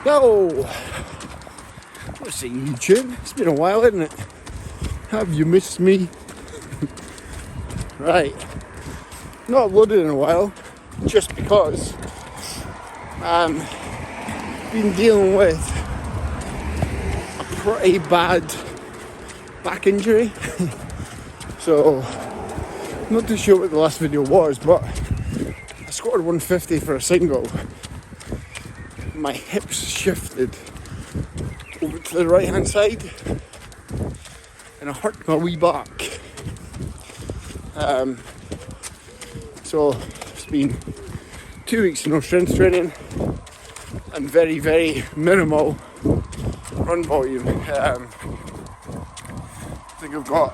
Yo! What's it, YouTube? It's been a while, isn't it? Have you missed me? Right. Not uploaded in a while, just because been dealing with a pretty bad back injury. So, not too sure what the last video was, but I scored 150 for a single. My hips shifted over to the right hand side and I hurt my wee back. So it's been 2 weeks of no strength training and very, very minimal run volume. I think I've got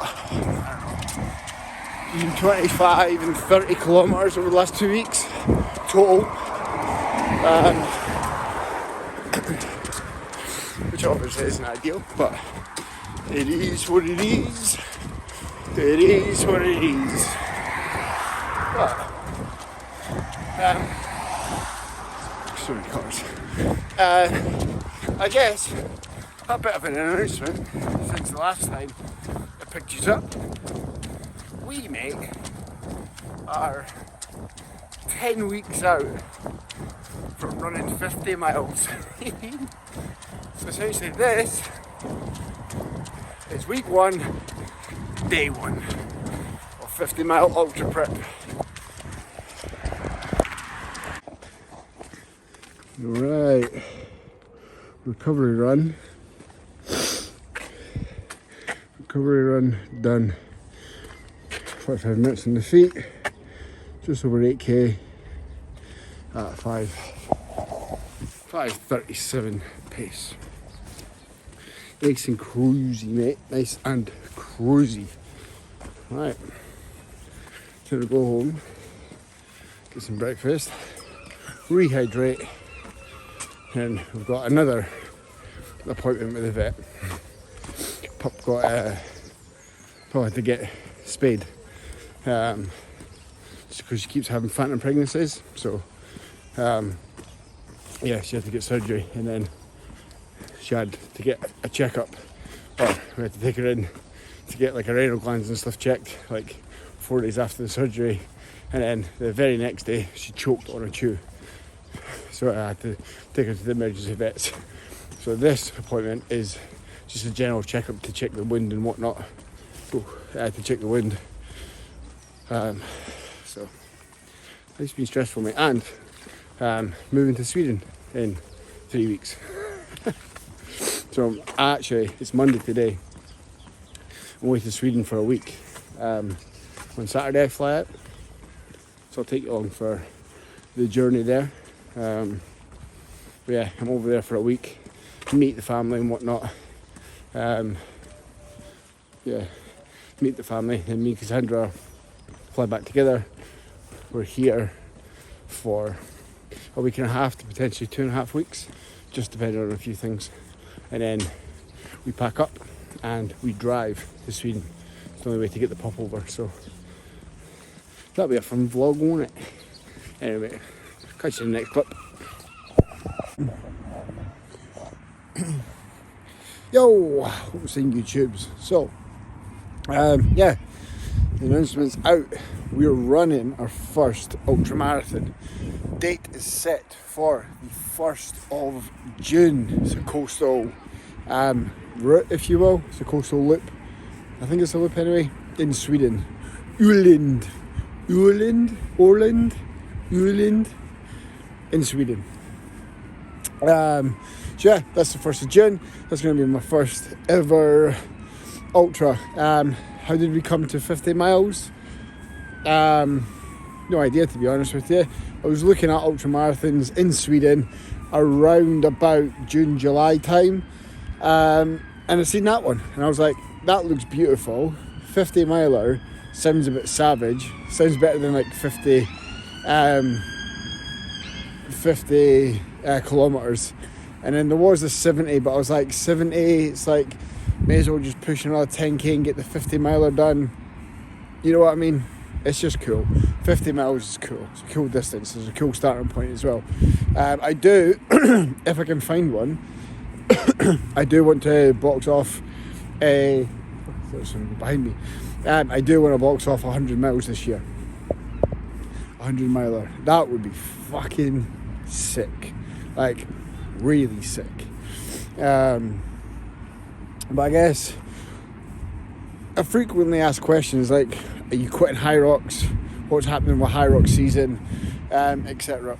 between 25 and 30 kilometres over the last 2 weeks total. Which obviously isn't ideal, but it is what it is. It is what it is. But, so many cars. I guess a bit of an announcement since the last time I picked you up. We, mate, are 10 weeks out from running 50 miles. So essentially this is week 1, day 1 of 50 mile ultra prep. Right, recovery run done. 45 minutes on the feet, just over 8k at 5:37 pace. Nice and cruisy, mate. Nice and cruisy. Right. Gonna go home, get some breakfast, rehydrate, and we've got another appointment with the vet. Pup got had to get spayed. Just because she keeps having phantom pregnancies. So yeah, she had to get surgery and then she had to get a checkup, or we had to take her in to get like her anal glands and stuff checked like 4 days after the surgery, and then the very next day she choked on a chew, so I had to take her to the emergency vets. So this appointment is just a general checkup to check the wind and whatnot. So I had to check the wind, so it's been stressful, mate, and moving to Sweden in 3 weeks. So actually, it's Monday today. I'm away to Sweden for a week. On Saturday I fly out, so I'll take you along for the journey there. But yeah, I'm over there for a week, meet the family and whatnot. Yeah, meet the family, and me and Cassandra fly back together. We're here for a week and a half to potentially 2.5 weeks, just depending on a few things. And then we pack up and we drive to Sweden. It's the only way to get the pup over, so that'll be a fun vlog, won't it? Anyway, catch you in the next clip. Yo, what's in YouTubes? So, yeah, the announcement's out. We're running our first ultra marathon. Date is set for the 1st of June. It's a coastal route, if you will. It's a coastal loop. I think it's a loop anyway, in Sweden. Öland in Sweden. So yeah, that's the 1st of June. That's going to be my first ever ultra. How did we come to 50 miles? No idea, to be honest with you. I was looking at ultra marathons in Sweden around about June, July time, and I seen that one and I was like, that looks beautiful. 50 miler sounds a bit savage, sounds better than like 50 kilometers. And then there was a 70, but I was like, 70, it's like, may as well just push another 10k and get the 50 miler done. You know what I mean? It's just cool. 50 miles is cool. It's a cool distance. It's a cool starting point as well. I do, if I can find one, I do want to box off there's someone behind me. I do want to box off 100 miles this year. 100 miler. That would be fucking sick. Like, really sick. But I guess I frequently ask questions like, are you quitting Hyrox? What's happening with Hyrox season? Etc.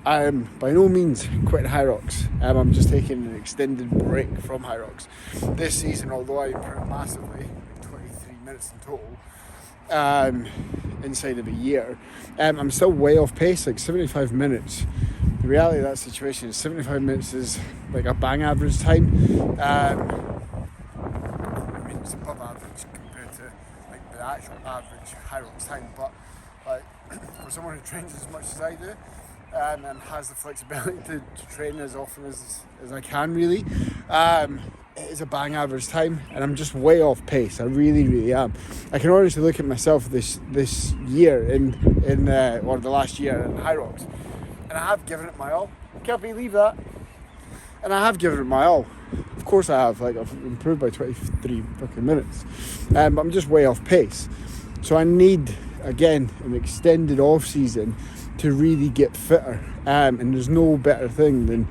I am by no means quitting Hyrox. I'm just taking an extended break from Hyrox. This season, although I improved massively, 23 minutes in total, inside of a year, I'm still way off pace, like 75 minutes. The reality of that situation is 75 minutes is like a bang average time. I mean, it's above average compared to like the actual average Hyrox time, but like for someone who trains as much as I do and has the flexibility to train as often as I can, really, it is a bang average time, and I'm just way off pace. I really am. I can honestly look at myself this year or the last year in Hyrox, and I have given it my all. Can't believe that. And I have given it my all. Of course I have. Like, I've improved by 23 fucking minutes, but I'm just way off pace. So I need, again, an extended off season to really get fitter. And there's no better thing than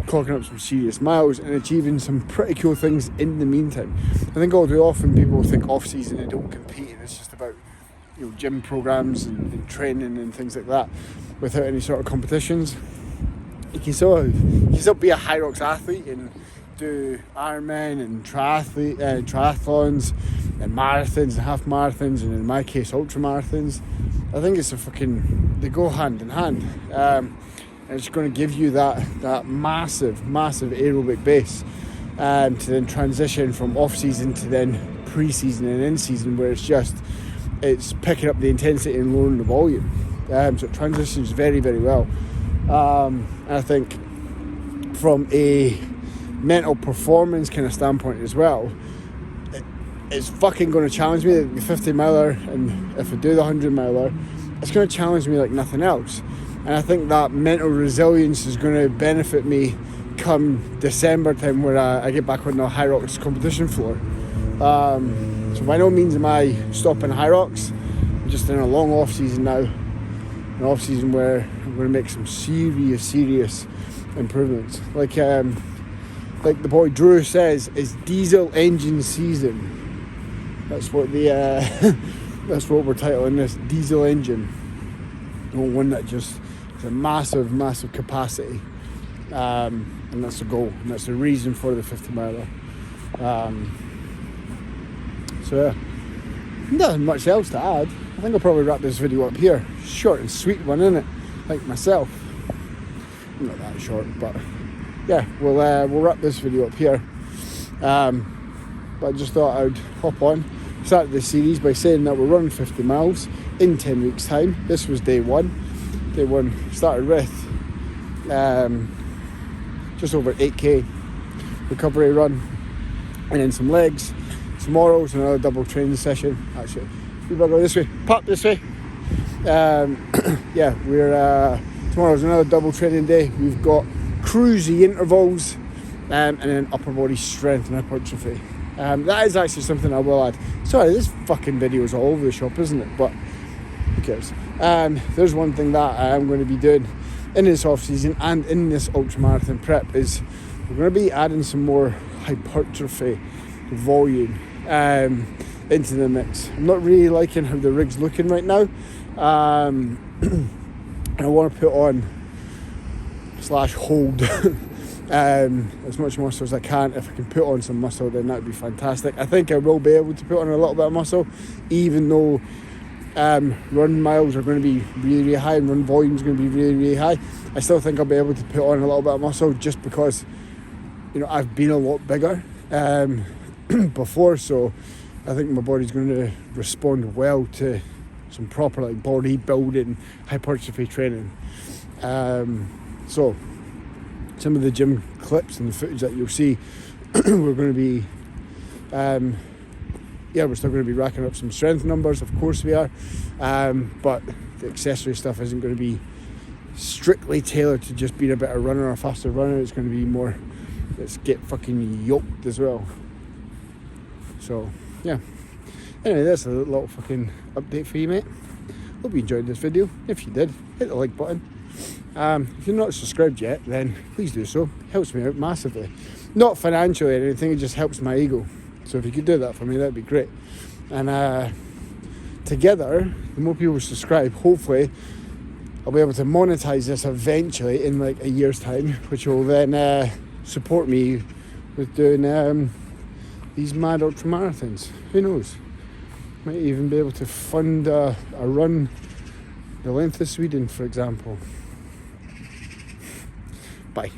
clocking up some serious miles and achieving some pretty cool things in the meantime. I think all too often people think off season they don't compete, and it's just about, you know, gym programs and training and things like that without any sort of competitions. You can still be a Hyrox athlete and do Ironman and triathlons and marathons and half marathons, and in my case ultra marathons. I think they go hand in hand. And it's going to give you that massive aerobic base to then transition from off season to then pre-season and in-season, where it's picking up the intensity and lowering the volume. So it transitions very, very well. And I think from a mental performance kind of standpoint as well, it's fucking going to challenge me. The 50 miler, and if I do the 100 miler, it's going to challenge me like nothing else. And I think that mental resilience is going to benefit me come December time, where I get back on the Hyrox competition floor. So by no means am I stopping Hyrox. I'm just in a long off season now. An off season where I'm going to make some serious improvements. Like the boy Drew says, it's diesel engine season. That's what that's what we're titling this, diesel engine. One that just is a massive capacity, and that's the goal, and that's the reason for the 50 miler. So yeah, nothing much else to add. I think I'll probably wrap this video up here. Short and sweet one, isn't it? Like myself. Not that short, but yeah, we'll wrap this video up here. But I just thought I'd hop on, start the series by saying that we're running 50 miles in 10 weeks time. This was day one. Day one started with just over 8k recovery run, and then some legs. Tomorrow's another double training session. Actually, we better go this way. Pop this way. Yeah, tomorrow's another double training day. We've got cruisy intervals, and then upper body strength and hypertrophy. That is actually something I will add. Sorry, this fucking video is all over the shop, isn't it? But who cares? There's one thing that I am going to be doing in this off season and in this ultramarathon prep is we're going to be adding some more hypertrophy volume into the mix. I'm not really liking how the rig's looking right now. And I want to put on / hold as much muscle as I can. If I can put on some muscle, then that would be fantastic. I think I will be able to put on a little bit of muscle, even though run miles are going to be really high and run volume is going to be really high. I still think I'll be able to put on a little bit of muscle, just because, you know, I've been a lot bigger before, so I think my body's going to respond well to some proper like bodybuilding hypertrophy training. So some of the gym clips and the footage that you'll see, we're going to be yeah, we're still going to be racking up some strength numbers, of course we are, but the accessory stuff isn't going to be strictly tailored to just being a better runner or a faster runner. It's going to be more, let's get fucking yoked as well. So yeah, anyway, that's a little fucking update for you, mate. Hope you enjoyed this video. If you did, hit the like button. If you're not subscribed yet, then please do so. It helps me out massively. Not financially or anything, it just helps my ego. So if you could do that for me, that'd be great. And together, the more people subscribe, hopefully I'll be able to monetize this eventually in like a year's time, which will then support me with doing these mad ultra marathons. Who knows? Might even be able to fund a run the length of Sweden, for example. Bye.